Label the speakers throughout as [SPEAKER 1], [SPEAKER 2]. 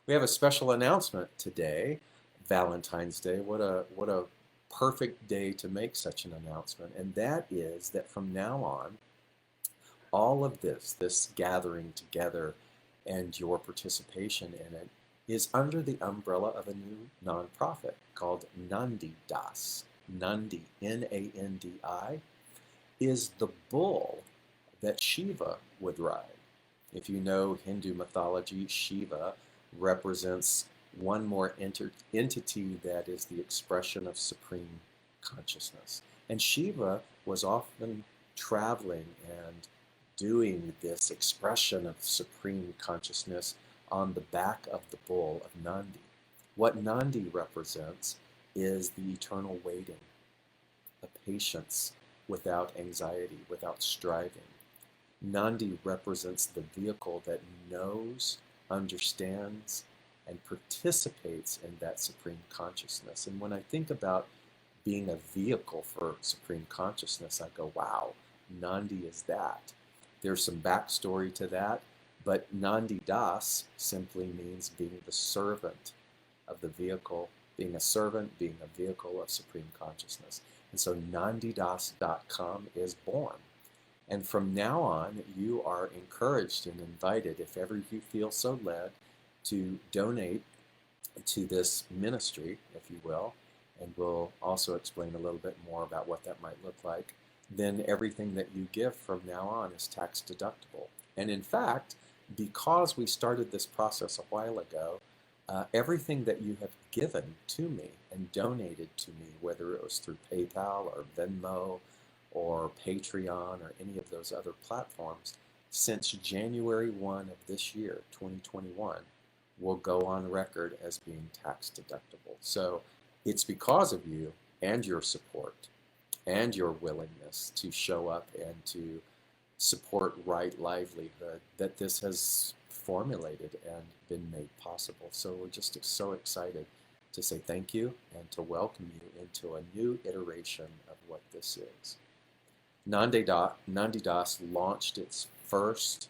[SPEAKER 1] We have a special announcement today, Valentine's Day. What a perfect day to make such an announcement. And that is that from now on, all of this gathering together and your participation in it is under the umbrella of a new nonprofit called Nandi Das. Nandi, Nandi, is the bull that Shiva would ride. If you know Hindu mythology, Shiva represents one more entity that is the expression of supreme consciousness. And Shiva was often traveling and doing this expression of supreme consciousness on the back of the bull of Nandi. What Nandi represents is the eternal waiting, the patience without anxiety, without striving. Nandi represents the vehicle that knows, understands, and participates in that supreme consciousness. And when I think about being a vehicle for supreme consciousness, I go, wow, Nandi is that. There's some backstory to that, but Nandi Das simply means being the servant of the vehicle, being a servant, being a vehicle of supreme consciousness. And so nandidas.com is born. And from now on, you are encouraged and invited, if ever you feel so led, to donate to this ministry, if you will. And we'll also explain a little bit more about what that might look like. Then everything that you give from now on is tax deductible. And in fact, because we started this process a while ago, everything that you have given to me and donated to me, whether it was through PayPal or Venmo or Patreon or any of those other platforms, since January 1 of this year, 2021, will go on record as being tax deductible. So it's because of you and your support and your willingness to show up and to support right livelihood that this has formulated and been made possible. So we're just so excited to say thank you and to welcome you into a new iteration of what this is. Nandi Das launched its first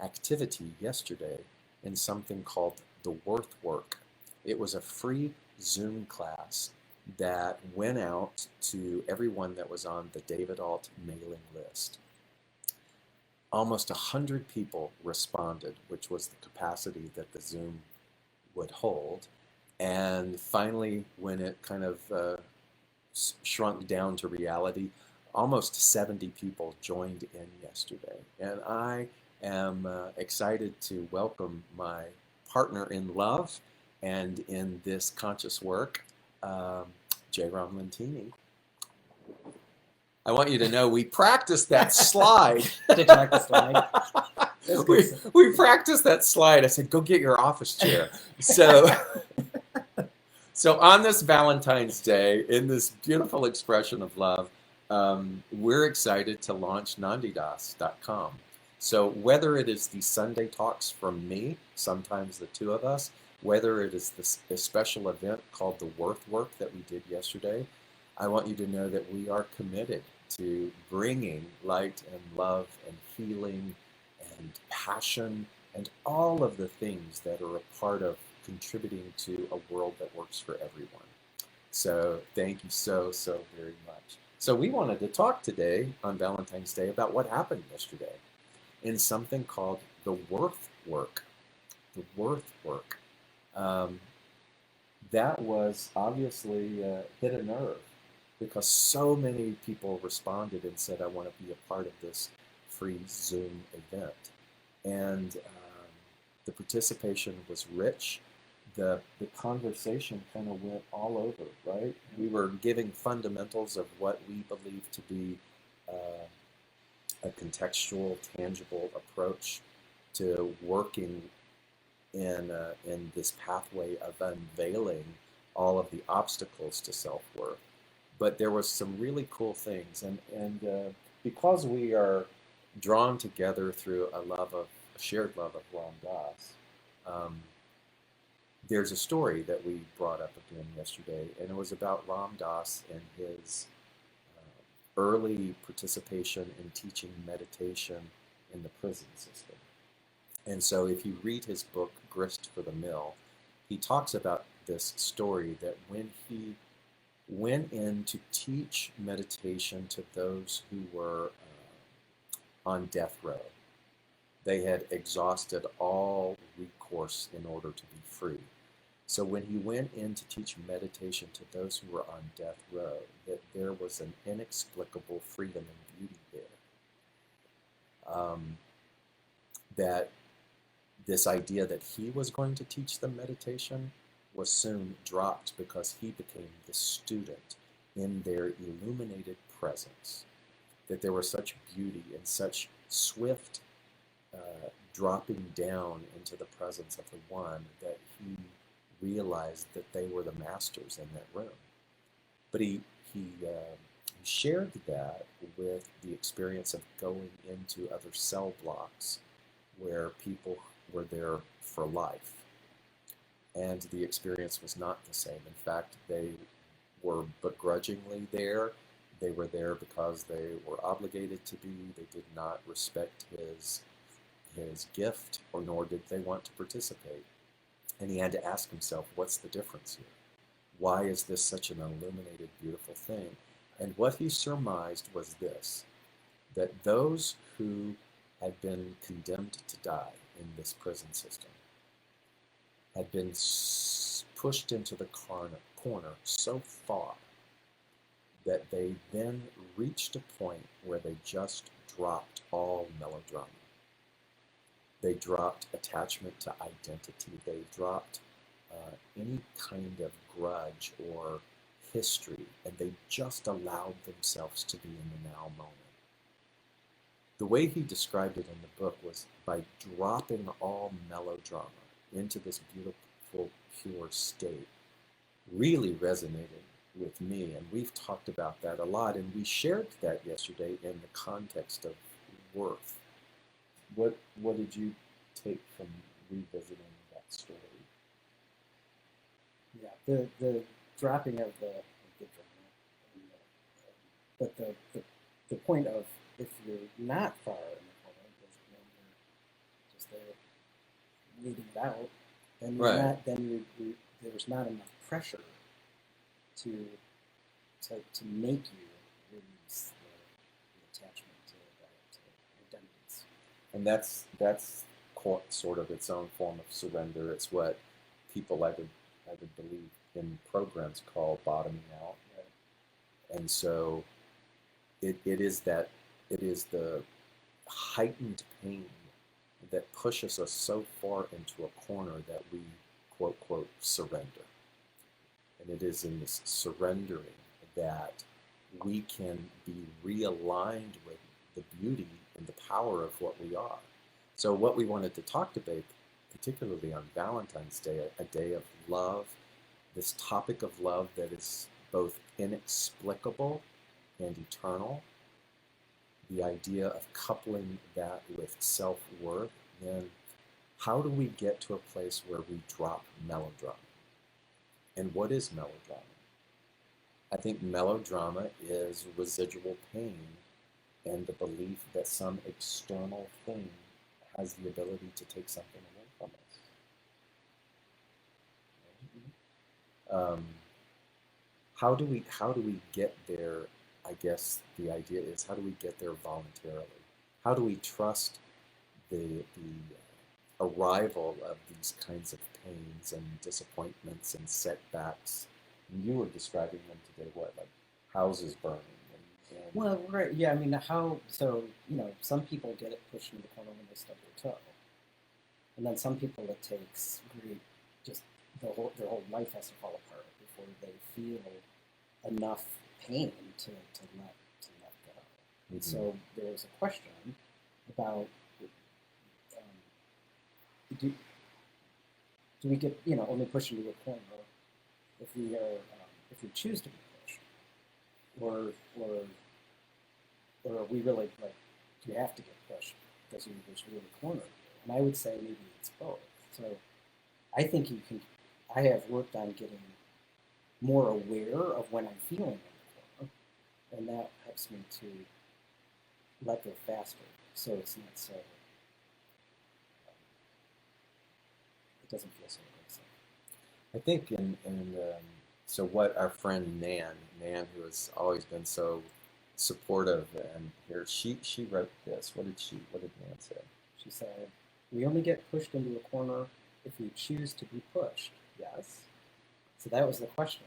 [SPEAKER 1] activity yesterday in something called the Worth Work. It was a free Zoom class that went out to everyone that was on the David Ault mailing list. Almost 100 people responded, which was the capacity that the Zoom would hold. And finally, when it kind of shrunk down to reality, almost 70 people joined in yesterday. And I am excited to welcome my partner in love and in this conscious work, Ram Lentine. I want you to know we practiced that slide.
[SPEAKER 2] Did you like the slide?
[SPEAKER 1] we practiced that slide. I said, go get your office chair. So on this Valentine's Day, in this beautiful expression of love, we're excited to launch nandidas.com. So whether it is the Sunday talks from me, sometimes the two of us, whether it is a special event called the Worth Work that we did yesterday, I want you to know that we are committed to bringing light and love and healing and passion and all of the things that are a part of contributing to a world that works for everyone. So thank you so very much. So we wanted to talk today on Valentine's Day about what happened yesterday in something called the Worth Work. The Worth Work. That was obviously hit a nerve because so many people responded and said, I want to be a part of this free Zoom event. And the participation was rich. The conversation kind of went all over, right? We were giving fundamentals of what we believe to be a contextual, tangible approach to working in this pathway of unveiling all of the obstacles to self-worth. But there was some really cool things, and because we are drawn together through a shared love of Ram Dass, there's a story that we brought up again yesterday, and it was about Ram Dass and his early participation in teaching meditation in the prison system. And so if you read his book, Grist for the Mill, he talks about this story that when he went in to teach meditation to those who were on death row, they had exhausted all recourse in order to be free. So when he went in to teach meditation to those who were on death row, that there was an inexplicable freedom and beauty there. That this idea that he was going to teach them meditation was soon dropped because he became the student in their illuminated presence. That there was such beauty and such swift dropping down into the presence of the one that he realized that they were the masters in that room. But he shared that with the experience of going into other cell blocks where people were there for life. And the experience was not the same. In fact, they were begrudgingly there. They were there because they were obligated to be. They did not respect his gift, or nor did they want to participate. And he had to ask himself, what's the difference here? Why is this such an illuminated, beautiful thing? And what he surmised was this, that those who had been condemned to die in this prison system had been pushed into the corner so far that they then reached a point where they just dropped all melodrama. They dropped attachment to identity. They dropped any kind of grudge or history, and they just allowed themselves to be in the now moment. The way he described it in the book was by dropping all melodrama into this beautiful, pure state. Really resonated with me, and we've talked about that a lot, and we shared that yesterday in the context of worth. What did you take from revisiting that story?
[SPEAKER 2] Yeah, the dropping of the drama, but the point of, if you're not far in the corner, because you're just there waiting it out, then you're
[SPEAKER 1] Right.
[SPEAKER 2] not. Then there's not enough pressure to make you release the attachment to identities.
[SPEAKER 1] And that's sort of its own form of surrender. It's what people I would believe in programs call bottoming out. Right? And so it is the heightened pain that pushes us so far into a corner that we quote surrender. And it is in this surrendering that we can be realigned with the beauty and the power of what we are. So what we wanted to talk about, particularly on Valentine's Day, a day of love, this topic of love that is both inexplicable and eternal, the idea of coupling that with self-worth, then how do we get to a place where we drop melodrama? And what is melodrama? I think melodrama is residual pain and the belief that some external thing has the ability to take something away from us. How do we get there? I guess the idea is, how do we get there voluntarily? How do we trust the arrival of these kinds of pains and disappointments and setbacks? And you were describing them today, what, like houses burning? And
[SPEAKER 2] Well, right, yeah, I mean, some people get it pushed into the corner when they stub their toe. And then some people it takes just their whole life has to fall apart before they feel enough pain to let go. And so there's a question about, do we get only pushed into a corner if we choose to be pushed, or are we really, like, do you have to get pushed because there's really a corner? And I would say maybe it's both. So I think I have worked on getting more aware of when I'm feeling in the corner, and that helps me to let go faster. So it's not so, it doesn't feel so aggressive.
[SPEAKER 1] I think so what our friend Nan, who has always been so supportive, and here she wrote this. What did Nan say?
[SPEAKER 2] She said, "We only get pushed into a corner if we choose to be pushed." Yes. So that was the question.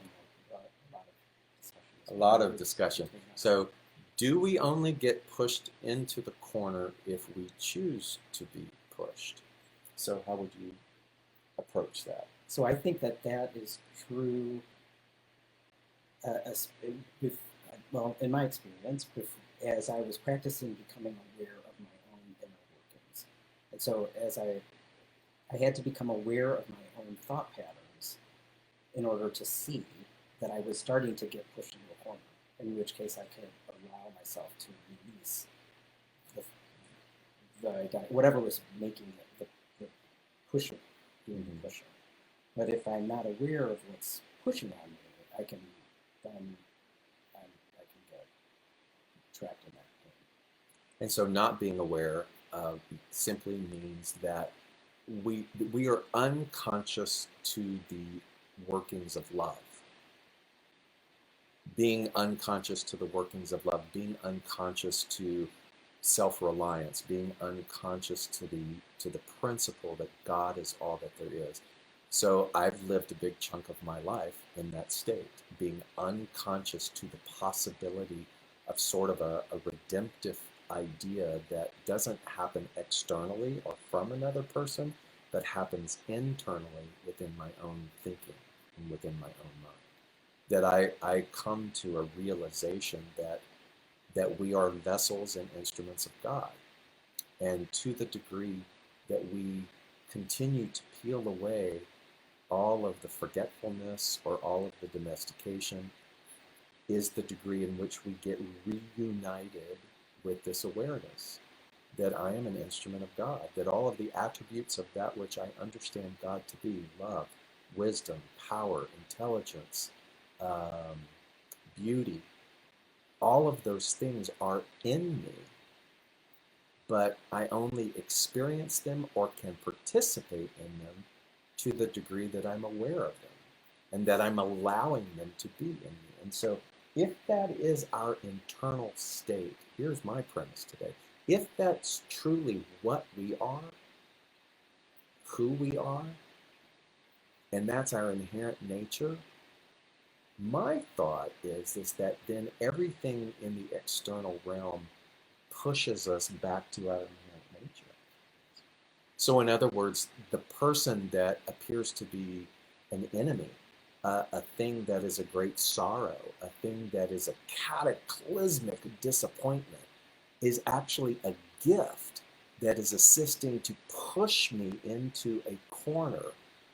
[SPEAKER 1] A lot of discussion. So, do we only get pushed into the corner if we choose to be pushed? So, how would you approach that?
[SPEAKER 2] So I think that is true. With, well, in my experience, as I was practicing becoming aware of my own inner workings, and so as I had to become aware of my own thought patterns in order to see that I was starting to get pushed into a corner, in which case I could allow myself to release whatever was making it, the pusher, being the pusher. But if I'm not aware of what's pushing on me, I can get trapped in that pain.
[SPEAKER 1] And so, not being aware simply means that we are unconscious to the workings of love. Being unconscious to the workings of love, being unconscious to self-reliance, being unconscious to the principle that God is all that there is. So I've lived a big chunk of my life in that state, being unconscious to the possibility of sort of a redemptive idea that doesn't happen externally or from another person, but happens internally within my own thinking and within my own mind. That I come to a realization that we are vessels and instruments of God. And to the degree that we continue to peel away all of the forgetfulness or all of the domestication is the degree in which we get reunited with this awareness that I am an instrument of God, that all of the attributes of that which I understand God to be, love, wisdom, power, intelligence, beauty, all of those things are in me, but I only experience them or can participate in them to the degree that I'm aware of them and that I'm allowing them to be in me. And so if that is our internal state, here's my premise today. If that's truly what we are, who we are, and that's our inherent nature, my thought is that then everything in the external realm pushes us back to our inherent nature. So in other words, the person that appears to be an enemy, a thing that is a great sorrow, a thing that is a cataclysmic disappointment, is actually a gift that is assisting to push me into a corner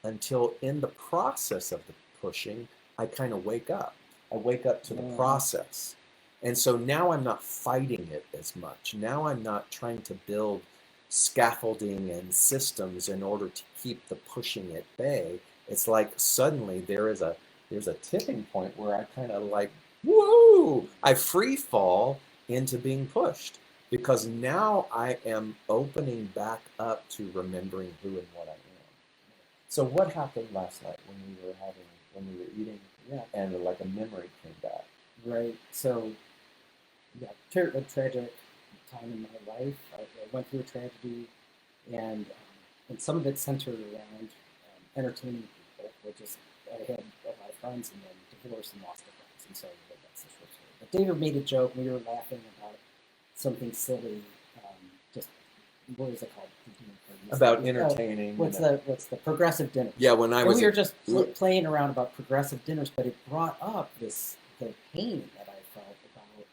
[SPEAKER 1] until in the process of the pushing, I kind of wake up. I wake up to the process. And so now I'm not fighting it as much. Now I'm not trying to build scaffolding and systems in order to keep the pushing at bay. It's like suddenly there's a tipping point where I kind of like, whoa, I free fall into being pushed because now I am opening back up to remembering who and what I am. So what happened last night when we were eating, and like a memory came back?
[SPEAKER 2] Right. So, yeah, a tragic time in my life. I went through a tragedy, and some of it centered around entertaining people. I had a lot of friends, and then divorced and lost the friends, and so that's the short story. But David made a joke. We were laughing about something silly. Just what is it called?
[SPEAKER 1] About entertaining.
[SPEAKER 2] What's the progressive dinner?
[SPEAKER 1] Yeah, when I was.
[SPEAKER 2] We were just playing around about progressive dinners, but it brought up the pain that I felt about,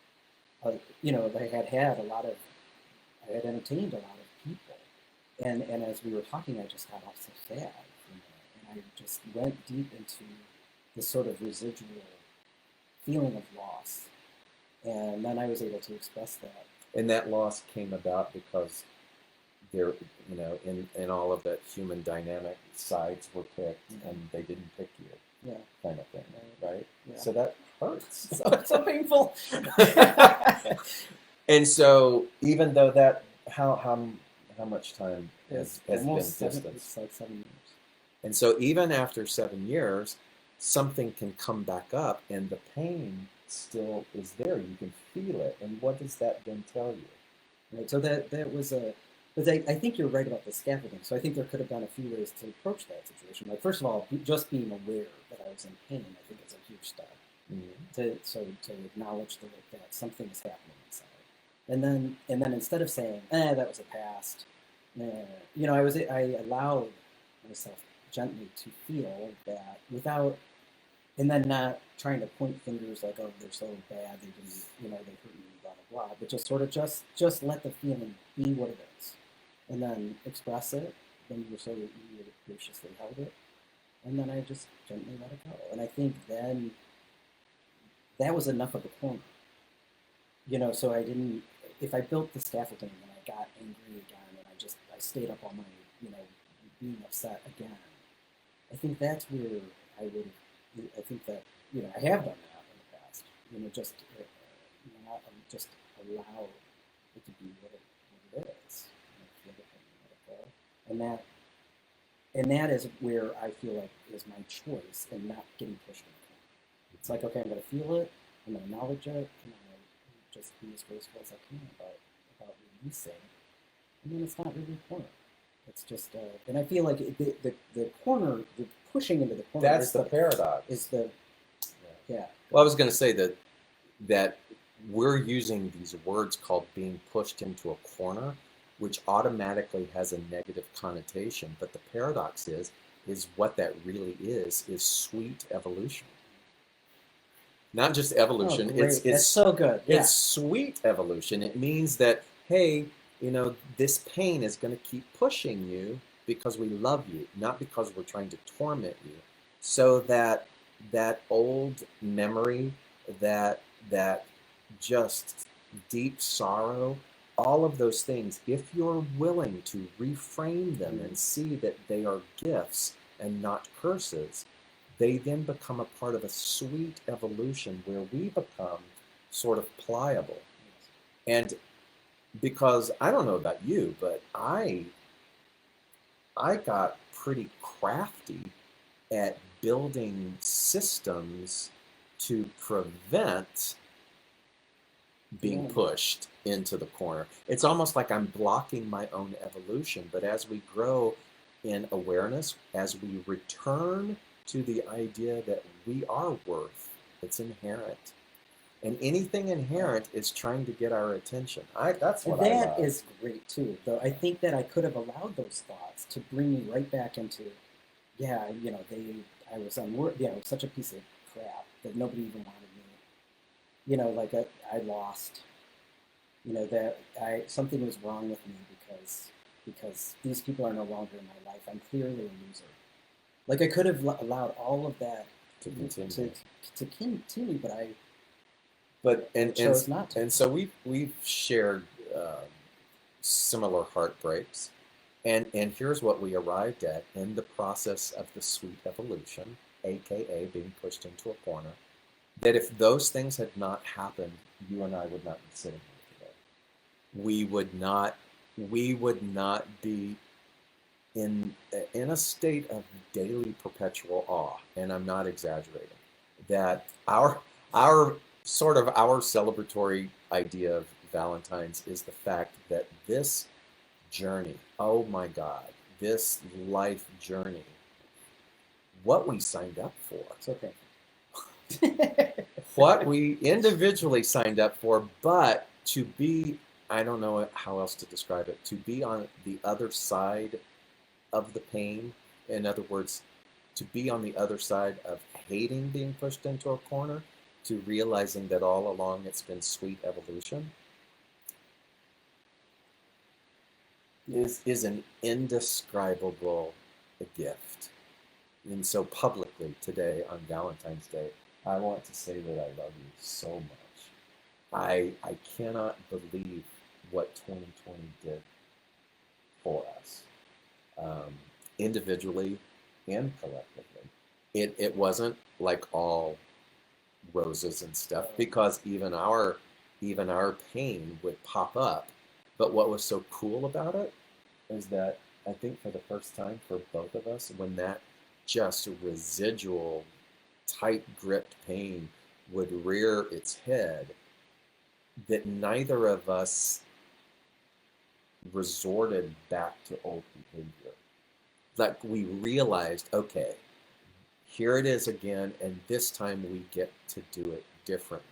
[SPEAKER 2] I had entertained a lot of people, and as we were talking, I just got off so sad, and I just went deep into this sort of residual feeling of loss, and then I was able to express that.
[SPEAKER 1] And that loss came about because there, in all of the human dynamic, sides were picked, and they didn't pick you, kind of thing, right? Yeah. So that hurts.
[SPEAKER 2] so painful.
[SPEAKER 1] And so, even though that, how much time has been distance?
[SPEAKER 2] It's like 7 years.
[SPEAKER 1] And so even after 7 years, something can come back up and the pain still is there. You can feel it. And what does that then tell you?
[SPEAKER 2] Right. So that was a, but I think you're right about the scaffolding. So I think there could have been a few ways to approach that situation. Like first of all, just being aware that I was in pain, I think is a huge step. To acknowledge that something is happening inside, and then instead of saying, that was a past, I allowed myself gently to feel that without, and then not trying to point fingers like, oh, they're so bad, they didn't, they hurt me, blah blah blah, but just sort of just let the feeling be what it is, and then express it. Then you graciously held it, and then I just gently let it go, and I think then that was enough of a corner. So I didn't, if I built the scaffolding and I got angry again and I stayed up all night, being upset again, I think that's where I think that, I have done that in the past, just allow it to be what it is, feel the pain, let it go. And that is where I feel like is my choice and not getting pushed in the corner. It's like, okay, I'm going to feel it, I'm going to acknowledge it, and I'm going to just be as graceful as I can about releasing. And then it's not really a corner. It's just, and I feel like the corner, the pushing into the corner.
[SPEAKER 1] That's the paradox.
[SPEAKER 2] Is the, yeah.
[SPEAKER 1] Well, I was going to say that we're using these words called being pushed into a corner, which automatically has a negative connotation. But the paradox is what that really is sweet evolution. Not just evolution.
[SPEAKER 2] Oh, it's so good. Yeah.
[SPEAKER 1] It's sweet evolution. It means that, hey, this pain is going to keep pushing you because we love you, not because we're trying to torment you. So that old memory, that just deep sorrow, all of those things, if you're willing to reframe them and see that they are gifts and not curses, they then become a part of a sweet evolution where we become sort of pliable. And because I don't know about you, but I got pretty crafty at building systems to prevent being pushed into the corner. It's almost like I'm blocking my own evolution. But as we grow in awareness, as we return to the idea that we are worth, it's inherent. And anything inherent is trying to get our attention. That's what I love.
[SPEAKER 2] That is great too, though. I think that I could have allowed those thoughts to bring me right back into, I was unworthy. I was such a piece of crap that nobody even wanted me. I lost. That something was wrong with me because these people are no longer in my life. I'm clearly a loser. Like I could have allowed all of that
[SPEAKER 1] to continue,
[SPEAKER 2] but I chose not to.
[SPEAKER 1] And so we've shared similar heartbreaks, and here's what we arrived at in the process of the sweet evolution, aka being pushed into a corner. That if those things had not happened, you and I would not be sitting here today. We would not be in a state of daily perpetual awe, and I'm not exaggerating. That our celebratory idea of Valentine's is the fact that this journey, oh my God, this life journey, what we signed up for.
[SPEAKER 2] It's okay.
[SPEAKER 1] What we individually signed up for, but to be, I don't know how else to describe it, to be on the other side of the pain. In other words, to be on the other side of hating being pushed into a corner, to realizing that all along it's been sweet evolution, is an indescribable gift. And so publicly today on Valentine's Day, I want to say that I love you so much. I cannot believe what 2020 did for us, individually and collectively. It wasn't like all roses and stuff, because even our pain would pop up. But what was so cool about it is that I think for the first time for both of us, when that just residual, tight-gripped pain would rear its head, that neither of us resorted back to old behavior. Like we realized, okay, here it is again, and this time we get to do it differently.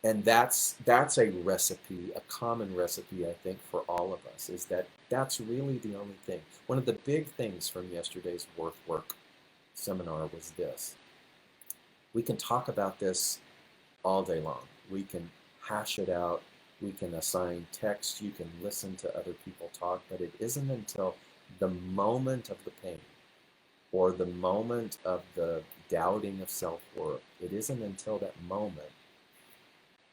[SPEAKER 1] And that's a recipe, a common recipe, I think, for all of us, is that that's really the only thing. One of the big things from yesterday's Work seminar was this. We can talk about this all day long. We can hash it out. We can assign text. You can listen to other people talk, but it isn't until the moment of the pain or the moment of the doubting of self-worth, it isn't until that moment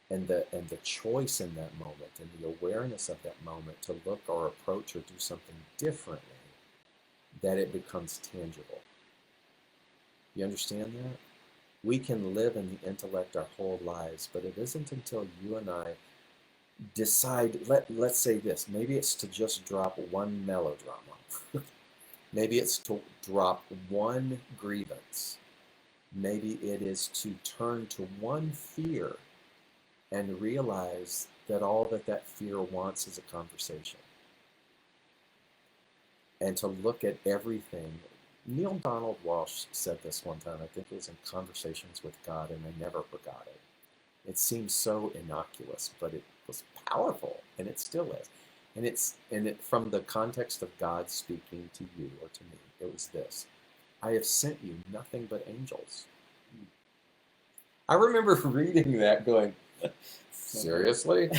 [SPEAKER 1] and the choice in that moment and the awareness of that moment to look or approach or do something differently that it becomes tangible. You understand that? We can live in the intellect our whole lives, but it isn't until you and I decide, let's say this, maybe it's to just drop one melodrama. Maybe it's to drop one grievance. Maybe it is to turn to one fear and realize that all that fear wants is a conversation. And to look at everything. Neil Donald Walsh said this one time, I think it was in Conversations with God, and I never forgot it. It seems so innocuous, but it was powerful, and it still is. And it from the context of God speaking to you or to me, it was this: I have sent you nothing but angels. I remember reading that going, seriously?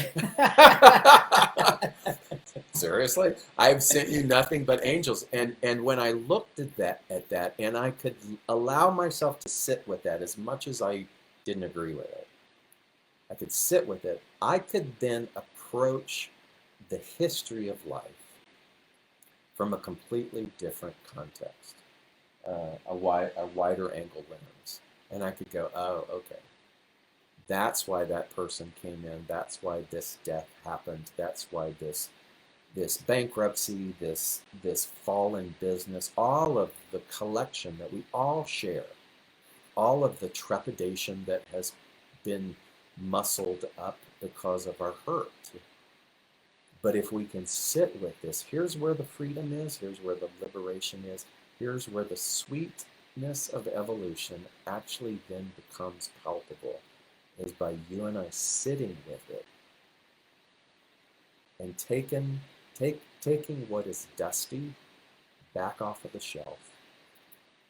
[SPEAKER 1] Seriously? I've sent you nothing but angels. And when I looked at that, and I could allow myself to sit with that as much as I didn't agree with it, I could sit with it, I could then approach the history of life from a completely different context, a wider angle lens. And I could go, oh, okay. That's why that person came in. That's why this death happened. That's why this bankruptcy, this fall in business, all of the collection that we all share, all of the trepidation that has been muscled up because of our hurt. But if we can sit with this, here's where the freedom is, here's where the liberation is, here's where the sweetness of evolution actually then becomes palpable, is by you and I sitting with it and taking what is dusty back off of the shelf,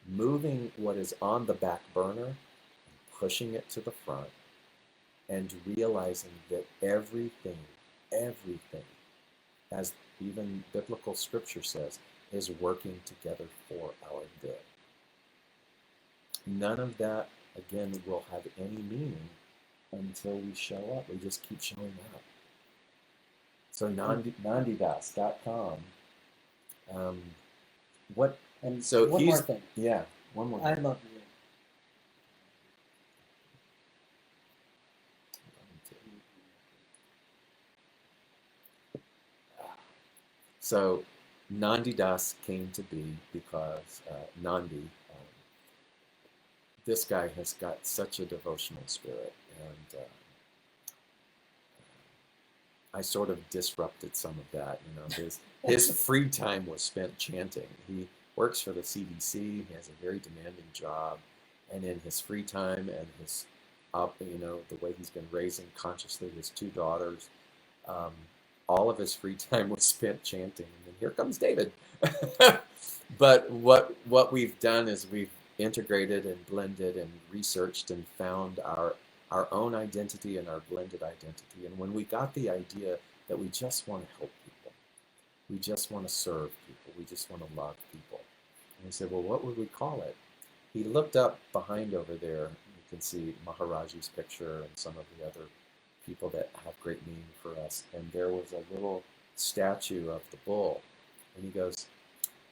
[SPEAKER 1] moving what is on the back burner and pushing it to the front, and realizing that everything, as even biblical scripture says, is working together for our good. None of that, again, will have any meaning until we show up. We just keep showing up. So nandidas.com. What?
[SPEAKER 2] And
[SPEAKER 1] So
[SPEAKER 2] one more thing.
[SPEAKER 1] Yeah, one more.
[SPEAKER 2] I
[SPEAKER 1] thing.
[SPEAKER 2] love you.
[SPEAKER 1] So Nandi Dass came to be because Nandi, this guy has got such a devotional spirit, and I sort of disrupted some of that. You know, his free time was spent chanting. He works for the CDC. He has a very demanding job, and in his free time and his, the way he's been raising consciously his two daughters, all of his free time was spent chanting. And then here comes David. But what we've done is we've integrated and blended and researched and found our own identity and our blended identity. And when we got the idea that we just want to help people, we just want to serve people, we just want to love people, and we said, well, what would we call it? He looked up behind over there. You can see Maharaji-ji's picture and some of the other people that have great meaning for us. And there was a little statue of the bull. And he goes,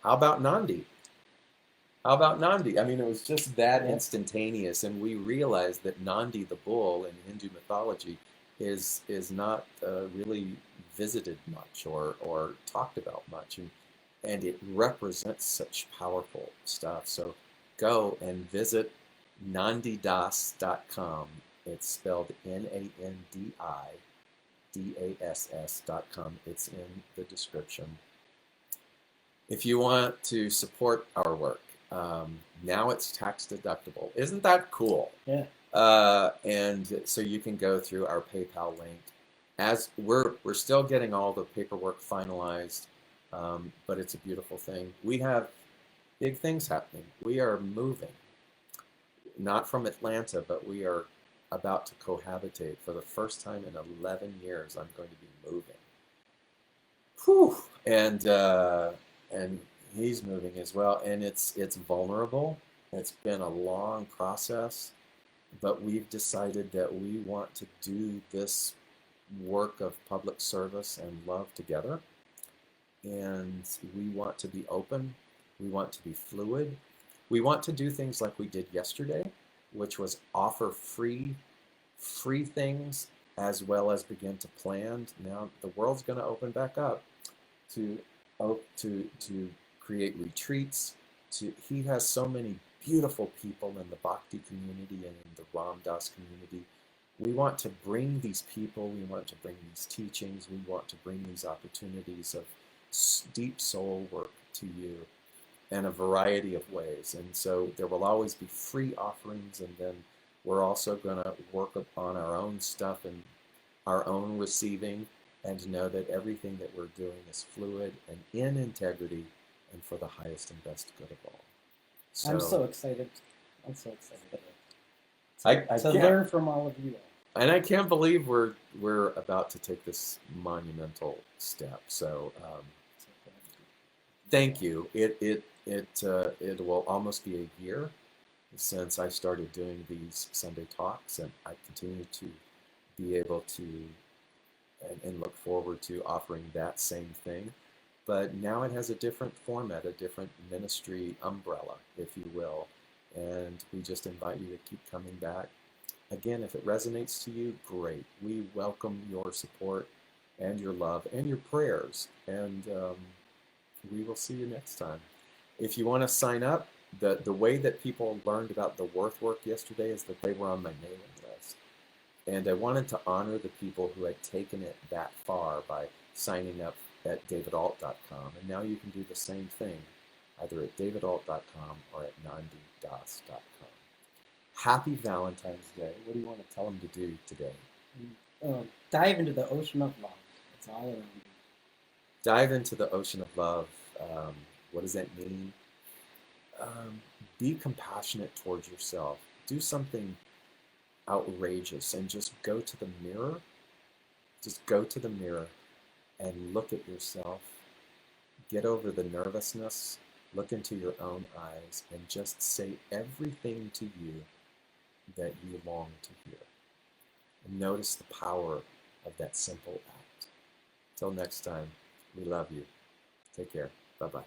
[SPEAKER 1] how about Nandi? How about Nandi? I mean, it was just that instantaneous. And we realized that Nandi, the bull, in Hindu mythology, is not really visited much or talked about much. and it represents such powerful stuff. So go and visit nandidass.com. It's spelled NandiDass.com. It's in the description. If you want to support our work, now it's tax deductible. Isn't that cool?
[SPEAKER 2] Yeah.
[SPEAKER 1] And so you can go through our PayPal link. As we're still getting all the paperwork finalized, but it's a beautiful thing. We have big things happening. We are moving, not from Atlanta, but we are about to cohabitate for the first time in 11 years. I'm going to be moving. Whew. And he's moving as well, and it's vulnerable. It's been a long process, but we've decided that we want to do this work of public service and love together, and we want to be open. We want to be fluid. We want to do things like we did yesterday, which was offer free things as well as begin to plan. Now the world's going to open back up to create retreats. He has so many beautiful people in the Bhakti community and in the Ram Dass community. We want to bring these people, we want to bring these teachings, we want to bring these opportunities of deep soul work to you in a variety of ways. And so there will always be free offerings, and then we're also going to work upon our own stuff and our own receiving, and know that everything that we're doing is fluid and in integrity and for the highest and best good of all. So,
[SPEAKER 2] I'm so excited. I'm so excited
[SPEAKER 1] I
[SPEAKER 2] to
[SPEAKER 1] can't-
[SPEAKER 2] learn from all of you all.
[SPEAKER 1] And I can't believe we're about to take this monumental step. So thank you. It will almost be a year since I started doing these Sunday talks, and I continue to be able to and look forward to offering that same thing. But now it has a different format, a different ministry umbrella, if you will. And we just invite you to keep coming back. Again, if it resonates to you, great. We welcome your support and your love and your prayers. And we will see you next time. If you want to sign up, the way that people learned about the Worth work yesterday is that they were on my mailing list. And I wanted to honor the people who had taken it that far by signing up at davidault.com. And now you can do the same thing, either at davidault.com or at nandidass.com. Happy Valentine's Day. What do you want to tell them to do today?
[SPEAKER 2] Dive into the ocean of love. It's all around you.
[SPEAKER 1] Dive into the ocean of love. What does that mean? Be compassionate towards yourself. Do something outrageous and just go to the mirror. Just go to the mirror and look at yourself. Get over the nervousness. Look into your own eyes and just say everything to you that you long to hear. And notice the power of that simple act. Till next time, we love you. Take care. Bye-bye.